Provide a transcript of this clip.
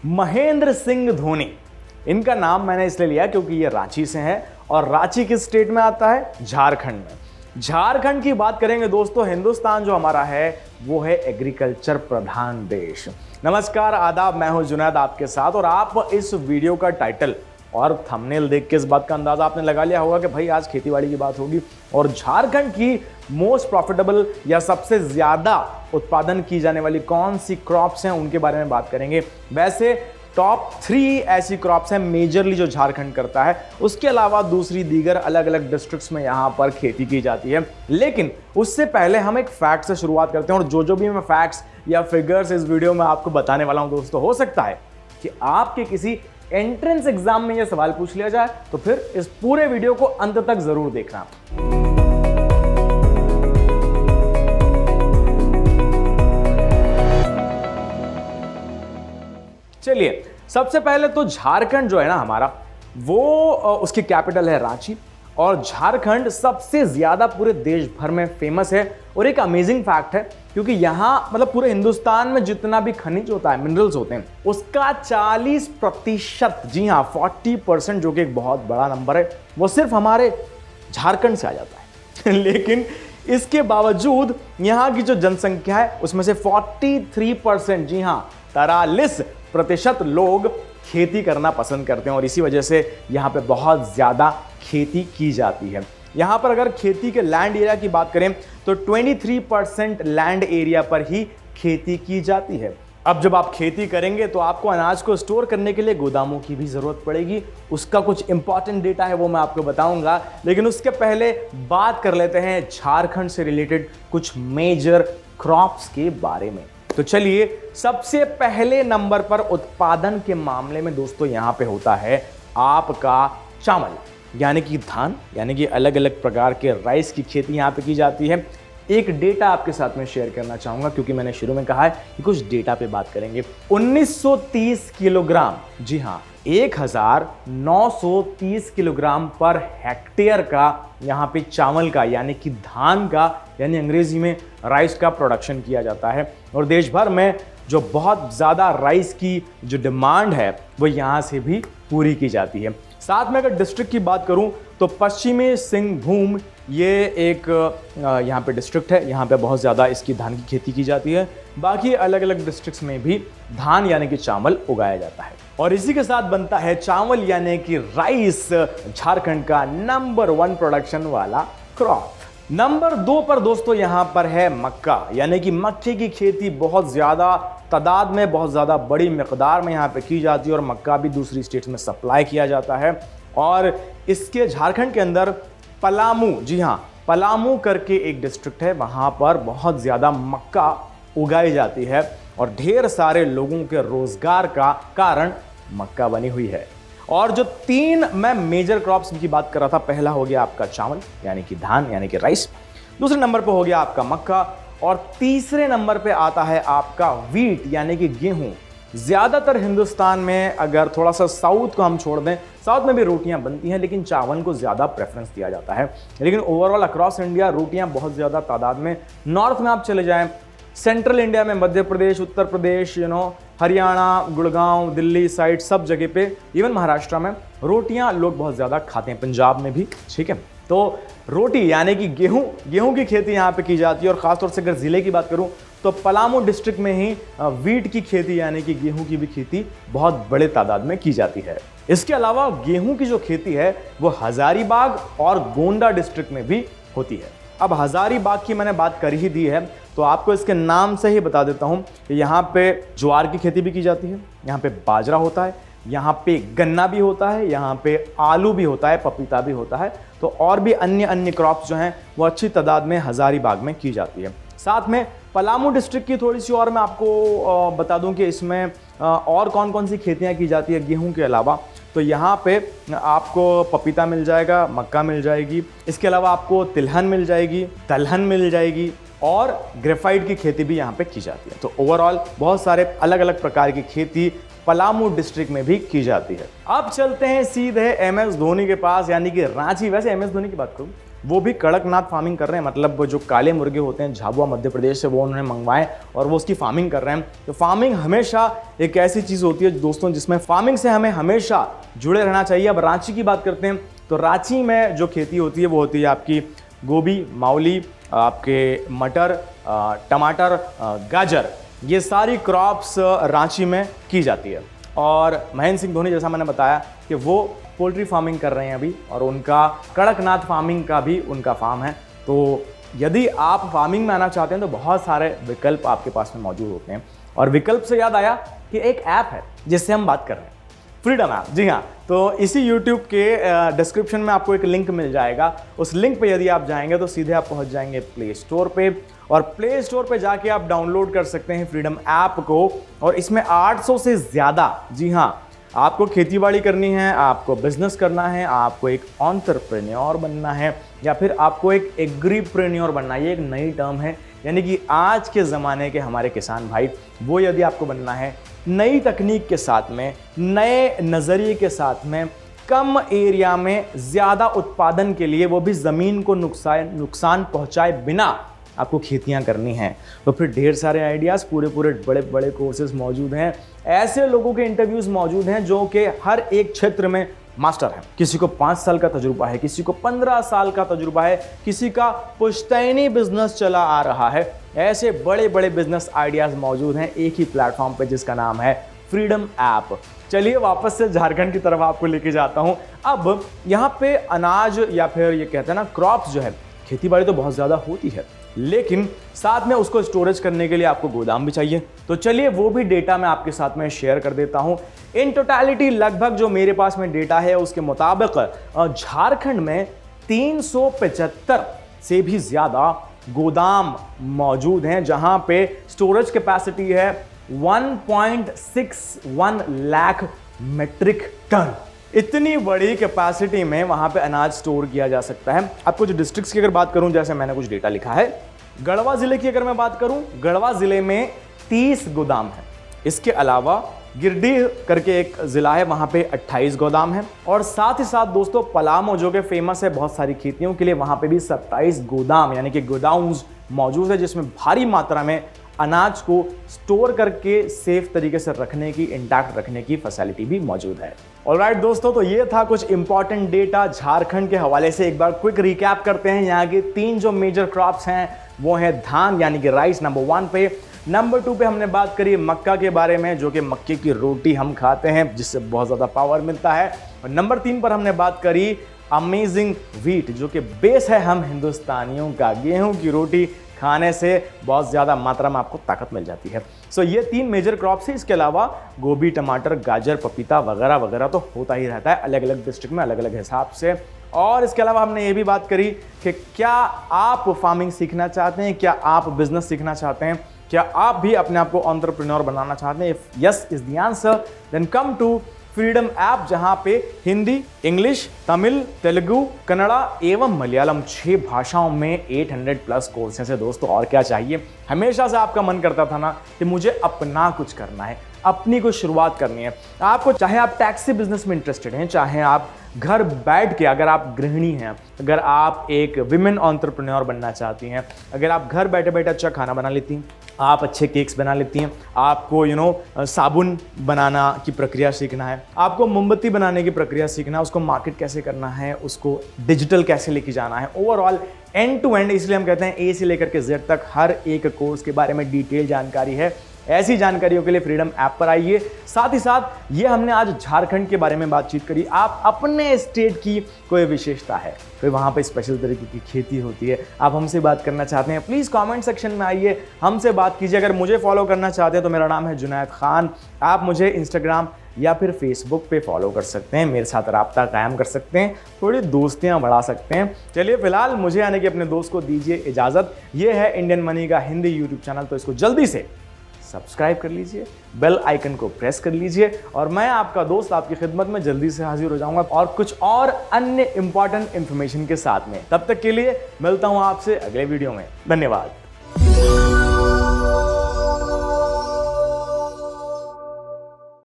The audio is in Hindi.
महेंद्र सिंह धोनी, इनका नाम मैंने इसलिए लिया क्योंकि ये रांची से है और रांची किस स्टेट में आता है? झारखंड में। झारखंड की बात करेंगे दोस्तों, हिंदुस्तान जो हमारा है वो है एग्रीकल्चर प्रधान देश। नमस्कार, आदाब, मैं हूं जुनैद आपके साथ और आप इस वीडियो का टाइटल और थंबनेल देख के इस बात का अंदाजा आपने लगा लिया होगा कि भाई आज खेतीबाड़ी की बात होगी और झारखंड की मोस्ट प्रॉफिटेबल या सबसे ज्यादा उत्पादन की जाने वाली कौन सी क्रॉप्स हैं उनके बारे में बात करेंगे। वैसे टॉप 3 ऐसी क्रॉप्स हैं मेजरली जो झारखंड करता है, उसके अलावा दूसरी दीगर अलग अलग डिस्ट्रिक्ट्स में यहां पर खेती की जाती है। लेकिन उससे पहले हम एक फैक्ट से शुरुआत करते हैं और जो भी मैं फैक्ट्स या फिगर्स इस वीडियो में आपको बताने वाला हूं दोस्तों, हो सकता है कि आपके किसी एंट्रेंस एग्जाम में यह सवाल पूछ लिया जाए, तो फिर इस पूरे वीडियो को अंत तक जरूर देखना। चलिए, सबसे पहले तो झारखंड जो है ना हमारा, वो उसकी कैपिटल है रांची और झारखंड सबसे ज्यादा पूरे देश भर में फेमस है। और एक अमेजिंग फैक्ट है क्योंकि यहां मतलब पूरे हिंदुस्तान में जितना भी खनिज होता है, मिनरल्स होते हैं, उसका 40%, जी हां 40%, जो कि एक बहुत बड़ा नंबर है, वो सिर्फ हमारे झारखंड से आ जाता है। लेकिन इसके बावजूद यहां की जो जनसंख्या है उसमें से 43%, जी हां 43% लोग खेती करना पसंद करते हैं और इसी वजह से यहां पे बहुत ज्यादा खेती की जाती है। यहां पर अगर खेती के लैंड एरिया की बात करें तो 23% लैंड एरिया पर ही खेती की जाती है। अब जब आप खेती करेंगे तो आपको अनाज को स्टोर करने के लिए गोदामों की भी जरूरत पड़ेगी। उसका कुछ इंपॉर्टेंट डेटा है वो मैं आपको बताऊंगा, लेकिन उसके पहले बात कर लेते हैं झारखंड से रिलेटेड कुछ मेजर क्रॉप्स के बारे में। तो चलिए, सबसे पहले नंबर पर उत्पादन के मामले में दोस्तों यहां पे होता है आपका चावल, यानी कि धान, यानी कि अलग अलग प्रकार के राइस की खेती यहां पे की जाती है। एक डेटा आपके साथ में शेयर करना चाहूंगा क्योंकि मैंने शुरू में कहा है कि कुछ डेटा पे बात करेंगे। 1930 किलोग्राम, जी हां 1930 किलोग्राम पर हेक्टेयर का यहां पे चावल का, यानी कि धान का, यानी अंग्रेजी में राइस का प्रोडक्शन किया जाता है। और देश भर में जो बहुत ज़्यादा राइस की जो डिमांड है वो यहाँ से भी पूरी की जाती है। साथ में अगर डिस्ट्रिक्ट की बात करूं तो पश्चिमी सिंहभूम ये एक यहाँ पे डिस्ट्रिक्ट है, यहाँ पे बहुत ज़्यादा इसकी धान की खेती की जाती है। बाकी अलग अलग डिस्ट्रिक्ट्स में भी धान यानी कि चावल उगाया जाता है और इसी के साथ बनता है चावल यानी कि राइस, झारखंड का नंबर 1 प्रोडक्शन वाला क्रॉप। नंबर 2 पर दोस्तों यहां पर है मक्का, यानी कि मक्के की खेती बहुत ज्यादा तादाद में, बहुत ज्यादा बड़ी मिकदार में यहां पे की जाती है और मक्का भी दूसरी स्टेट्स में सप्लाई किया जाता है। और इसके झारखंड के अंदर पलामू, जी हां पलामू करके एक डिस्ट्रिक्ट है, वहां पर बहुत ज्यादा मक्का उगाई जाती है और ढेर सारे लोगों के रोजगार का कारण मक्का बनी हुई है। और जो 3 मैं मेजर क्रॉप्स की बात कर रहा था, पहला हो गया आपका चावल यानी कि धान यानी कि राइस, दूसरे नंबर पे हो गया आपका मक्का और तीसरे नंबर पे आता है आपका व्हीट यानी कि गेहूं। ज्यादातर हिंदुस्तान में अगर थोड़ा सा साउथ को हम छोड़ दें, साउथ में भी रोटियां बनती हैं लेकिन चावल को ज्यादा प्रेफरेंस दिया जाता है। लेकिन ओवरऑल अक्रॉस इंडिया रोटियां बहुत ज्यादा तादाद में, नॉर्थ में आप चले जाएं, सेंट्रल इंडिया में मध्य प्रदेश, उत्तर प्रदेश, हरियाणा, गुड़गांव, दिल्ली साइड, सब जगह पे, इवन महाराष्ट्र में रोटियां लोग बहुत ज़्यादा खाते हैं, पंजाब में भी, ठीक है। तो रोटी यानी कि गेहूं की खेती यहाँ पे की जाती है और ख़ासतौर से अगर ज़िले की बात करूँ तो पलामू डिस्ट्रिक्ट में ही वीट की खेती यानी कि गेहूं की भी खेती बहुत बड़े तादाद में की जाती है। इसके अलावा गेहूं की जो खेती है वो हजारीबाग और गोंडा डिस्ट्रिक्ट में भी होती है। अब हजारीबाग की मैंने बात कर ही दी है तो आपको इसके नाम से ही बता देता हूं कि यहाँ पे ज्वार की खेती भी की जाती है, यहाँ पे बाजरा होता है, यहाँ पे गन्ना भी होता है, यहाँ पे आलू भी होता है, पपीता भी होता है, तो और भी अन्य क्रॉप्स जो हैं वो अच्छी तादाद में हजारीबाग में की जाती है। साथ में पलामू डिस्ट्रिक्ट की थोड़ी सी और मैं आपको बता दूं कि इसमें और कौन कौन सी खेतियाँ की जाती है गेहूं के अलावा। तो यहाँ पे आपको पपीता मिल जाएगा, मक्का मिल जाएगी, इसके अलावा आपको तिलहन मिल जाएगी, दलहन मिल जाएगी और ग्रेफाइट की खेती भी यहाँ पे की जाती है। तो ओवरऑल बहुत सारे अलग अलग प्रकार की खेती पलामू डिस्ट्रिक्ट में भी की जाती है। अब चलते हैं सीधे MS धोनी के पास, यानी कि रांची। वैसे MS धोनी की बात करूं वो भी कड़कनाथ फार्मिंग कर रहे हैं, मतलब जो काले मुर्गे होते हैं झाबुआ मध्य प्रदेश से, वो उन्होंने मंगवाए और वो उसकी फार्मिंग कर रहे हैं। तो फार्मिंग हमेशा एक ऐसी चीज़ होती है दोस्तों जिसमें फार्मिंग से हमें हमेशा जुड़े रहना चाहिए। अब रांची की बात करते हैं तो रांची में जो खेती होती है वो होती है आपकी गोभी, मावली, आपके मटर, टमाटर, गाजर, ये सारी क्रॉप्स रांची में की जाती है। और महेंद्र सिंह धोनी, जैसा मैंने बताया कि वो पोल्ट्री फार्मिंग कर रहे हैं अभी, और उनका कड़कनाथ फार्मिंग का भी उनका फार्म है। तो यदि आप फार्मिंग में आना चाहते हैं तो बहुत सारे विकल्प आपके पास में मौजूद होते हैं। और विकल्प से याद आया कि एक ऐप है जिससे हम बात कर रहे हैं, फ्रीडम ऐप। जी हाँ, तो इसी YouTube के डिस्क्रिप्शन में आपको एक लिंक मिल जाएगा। उस लिंक पे यदि आप जाएंगे तो सीधे आप पहुंच जाएंगे प्ले स्टोर पे, और प्ले स्टोर पे जाके आप डाउनलोड कर सकते हैं फ्रीडम ऐप को। और इसमें 800 से ज़्यादा, जी हाँ, आपको खेतीबाड़ी करनी है, आपको बिजनेस करना है, आपको एक एंटरप्रेन्योर बनना है, या फिर आपको एक एग्रीप्रेन्योर बनना है, ये एक नई टर्म है, यानी कि आज के ज़माने के हमारे किसान भाई, वो यदि आपको बनना है नई तकनीक के साथ में, नए नज़रिए के साथ में, कम एरिया में ज़्यादा उत्पादन के लिए, वो भी ज़मीन को नुकसान पहुंचाए बिना आपको खेतियां करनी हैं, तो फिर ढेर सारे आइडियाज़, पूरे बड़े बड़े कोर्सेज मौजूद हैं। ऐसे लोगों के इंटरव्यूज़ मौजूद हैं जो कि हर एक क्षेत्र में मास्टर है। किसी को 5 साल का तजुर्बा है, किसी को 15 साल का तजुर्बा है, किसी का पुश्तैनी बिजनेस चला आ रहा है। ऐसे बड़े बड़े बिजनेस आइडियाज़ मौजूद हैं एक ही प्लेटफॉर्म पे जिसका नाम है फ्रीडम ऐप। चलिए वापस से झारखंड की तरफ आपको लेके जाता हूँ। अब यहाँ पे अनाज, या फिर ये कहते हैं ना क्रॉप्स जो है, खेती बाड़ी तो बहुत ज़्यादा होती है, लेकिन साथ में उसको स्टोरेज करने के लिए आपको गोदाम भी चाहिए। तो चलिए वो भी डेटा मैं आपके साथ में शेयर कर देता हूं। इन टोटलिटी लगभग जो मेरे पास में डेटा है उसके मुताबिक झारखंड में 375 से भी ज़्यादा गोदाम मौजूद हैं, जहां पे स्टोरेज कैपेसिटी है 1.61 लाख मेट्रिक टन। इतनी बड़ी कैपेसिटी में वहां पे अनाज स्टोर किया जा सकता है। आपको जो डिस्ट्रिक्ट्स की अगर बात करूं, जैसे मैंने कुछ डेटा लिखा है, गढ़वा जिले की अगर मैं बात करूं, गढ़वा जिले में 30 गोदाम है। इसके अलावा गिरडीह करके एक जिला है, वहां पे 28 गोदाम है। और साथ ही साथ दोस्तों पलामू जो कि फेमस है बहुत सारी खेतियों के लिए, वहां पे भी 27 गोदाम यानी कि गोडाउन्स मौजूद है, जिसमें भारी मात्रा में अनाज को स्टोर करके सेफ तरीके से रखने की, इंटैक्ट रखने की फैसिलिटी भी मौजूद है। ऑलराइट दोस्तों, तो ये था कुछ इंपॉर्टेंट डेटा झारखंड के हवाले से। एक बार क्विक रिकैप करते हैं। यहाँ के 3 जो मेजर क्रॉप्स हैं वो है धान यानी कि राइस नंबर 1 पे। नंबर 2 पे हमने बात करी मक्का के बारे में, जो कि मक्के की रोटी हम खाते हैं जिससे बहुत ज़्यादा पावर मिलता है। और नंबर 3 पर हमने बात करी अमेजिंग व्हीट, जो कि बेस है हम हिंदुस्तानियों का। गेहूं की रोटी खाने से बहुत ज़्यादा मात्रा में आपको ताकत मिल जाती है। सो ये 3 मेजर क्रॉप्स है। इसके अलावा गोभी, टमाटर, गाजर, पपीता वगैरह वगैरह तो होता ही रहता है, अलग अलग डिस्ट्रिक्ट में अलग अलग हिसाब से। और इसके अलावा हमने ये भी बात करी कि क्या आप फार्मिंग सीखना चाहते हैं, क्या आप बिजनेस सीखना चाहते हैं, क्या आप भी अपने आप को एंटरप्रेन्योर बनाना चाहते हैं? If yes is the answer, then come to Freedom app, जहां पे हिंदी, इंग्लिश, तमिल, तेलुगु, कन्नड़ा एवं मलयालम 6 भाषाओं में 800+ कोर्सेस है दोस्तों। और क्या चाहिए? हमेशा से आपका मन करता था ना कि मुझे अपना कुछ करना है, अपनी कुछ शुरुआत करनी है। आपको, चाहे आप टैक्सी बिजनेस में इंटरेस्टेड हैं, चाहे आप घर बैठ के, अगर आप गृहिणी हैं, अगर आप एक विमेन एंटरप्रेन्योर बनना चाहती हैं, अगर आप घर बैठे बैठे अच्छा खाना बना लेती हैं, आप अच्छे केक्स बना लेती हैं, आपको साबुन बनाना की प्रक्रिया सीखना है, आपको मोमबत्ती बनाने की प्रक्रिया सीखना है, उसको मार्केट कैसे करना है, उसको डिजिटल कैसे लेके जाना है, ओवरऑल एंड टू एंड, इसलिए हम कहते हैं ए से लेकर के जेड तक हर एक कोर्स के बारे में डिटेल जानकारी है। ऐसी जानकारियों के लिए फ्रीडम ऐप पर आइए। साथ ही साथ ये हमने आज झारखंड के बारे में बातचीत करी। आप अपने स्टेट की कोई विशेषता है, कोई वहाँ पे स्पेशल तरीके की खेती होती है, आप हमसे बात करना चाहते हैं, प्लीज़ कमेंट सेक्शन में आइए, हमसे बात कीजिए। अगर मुझे फॉलो करना चाहते हैं तो मेरा नाम है जुनैद खान। आप मुझे इंस्टाग्राम या फिर फेसबुक पे फॉलो कर सकते हैं, मेरे साथ राब्ता कायम कर सकते हैं, थोड़ी दोस्तियां बढ़ा सकते हैं। चलिए फिलहाल मुझे यानी कि अपने दोस्त को दीजिए इजाज़त। ये है इंडियन मनी का हिंदी यूट्यूब चैनल, तो इसको जल्दी से सब्सक्राइब कर लीजिए, बेल आइकन को प्रेस कर लीजिए, और मैं आपका दोस्त आपकी खिदमत में जल्दी से हाजिर हो जाऊंगा और कुछ और अन्य इंपॉर्टेंट इंफॉर्मेशन के साथ में। तब तक के लिए मिलता हूं आपसे अगले वीडियो में। धन्यवाद।